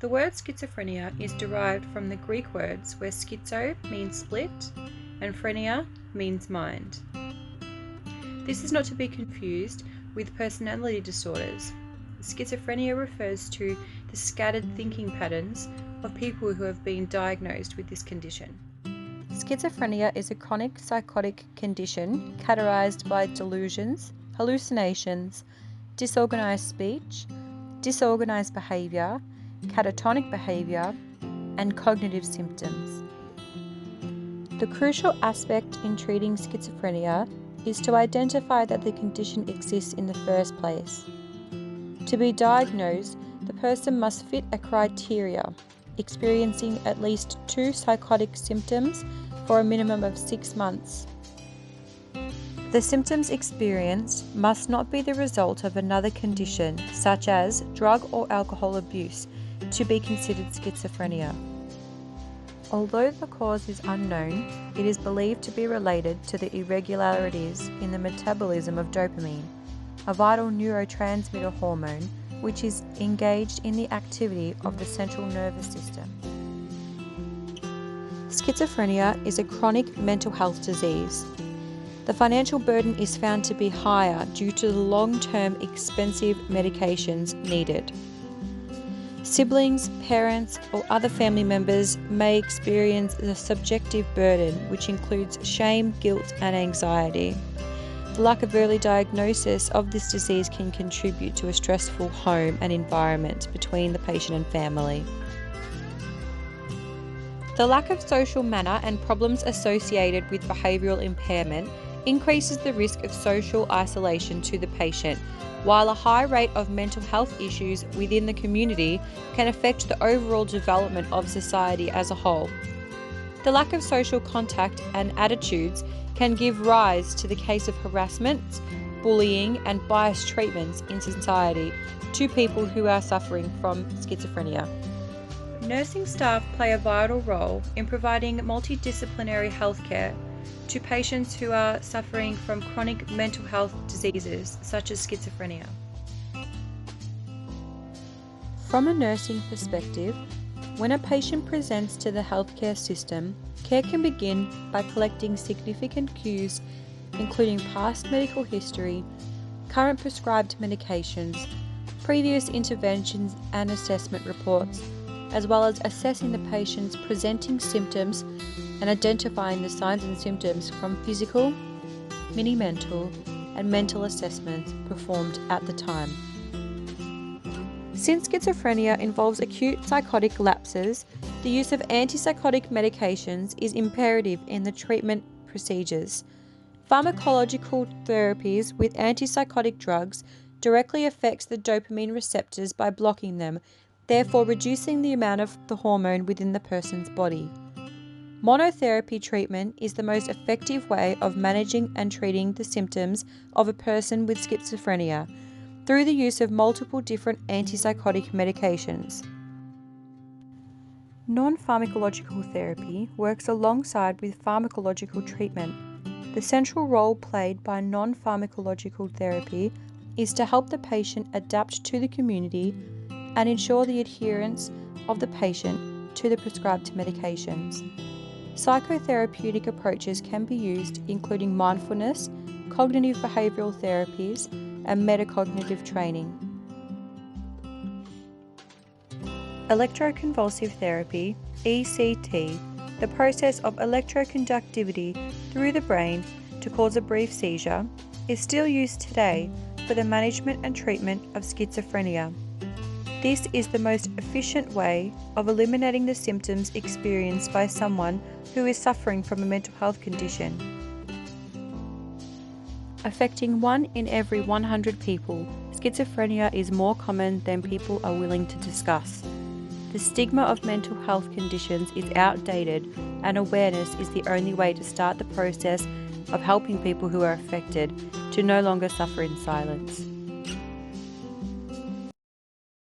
The word schizophrenia is derived from the Greek words where schizo means split and phrenia means mind. This is not to be confused with personality disorders. Schizophrenia refers to the scattered thinking patterns of people who have been diagnosed with this condition. Schizophrenia is a chronic psychotic condition characterized by delusions, hallucinations, disorganized speech, disorganized behavior, catatonic behavior, and cognitive symptoms. The crucial aspect in treating schizophrenia is to identify that the condition exists in the first place. To be diagnosed, the person must fit a criteria, experiencing at least 2 psychotic symptoms for a minimum of 6 months. The symptoms experienced must not be the result of another condition, such as drug or alcohol abuse, to be considered schizophrenia. Although the cause is unknown, it is believed to be related to the irregularities in the metabolism of dopamine, a vital neurotransmitter hormone which is engaged in the activity of the central nervous system. Schizophrenia is a chronic mental health disease. The financial burden is found to be higher due to the long-term expensive medications needed. Siblings, parents, or other family members may experience the subjective burden, which includes shame, guilt, and anxiety. The lack of early diagnosis of this disease can contribute to a stressful home and environment between the patient and family. The lack of social manner and problems associated with behavioural impairment increases the risk of social isolation to the patient, while a high rate of mental health issues within the community can affect the overall development of society as a whole. The lack of social contact and attitudes can give rise to the case of harassment, bullying, and biased treatments in society to people who are suffering from schizophrenia. Nursing staff play a vital role in providing multidisciplinary healthcare to patients who are suffering from chronic mental health diseases such as schizophrenia. From a nursing perspective, when a patient presents to the healthcare system, care can begin by collecting significant cues, including past medical history, current prescribed medications, previous interventions and assessment reports, as well as assessing the patient's presenting symptoms and identifying the signs and symptoms from physical, mini-mental, and mental assessments performed at the time. Since schizophrenia involves acute psychotic lapses, the use of antipsychotic medications is imperative in the treatment procedures. Pharmacological therapies with antipsychotic drugs directly affects the dopamine receptors by blocking them, therefore reducing the amount of the hormone within the person's body. Monotherapy treatment is the most effective way of managing and treating the symptoms of a person with schizophrenia through the use of multiple different antipsychotic medications. Non-pharmacological therapy works alongside with pharmacological treatment. The central role played by non-pharmacological therapy is to help the patient adapt to the community and ensure the adherence of the patient to the prescribed medications. Psychotherapeutic approaches can be used, including mindfulness, cognitive behavioural therapies, and metacognitive training. Electroconvulsive therapy, ECT, the process of electroconductivity through the brain to cause a brief seizure, is still used today for the management and treatment of schizophrenia. This is the most efficient way of eliminating the symptoms experienced by someone who is suffering from a mental health condition. Affecting 1 in every 100 people, schizophrenia is more common than people are willing to discuss. The stigma of mental health conditions is outdated, and awareness is the only way to start the process of helping people who are affected to no longer suffer in silence.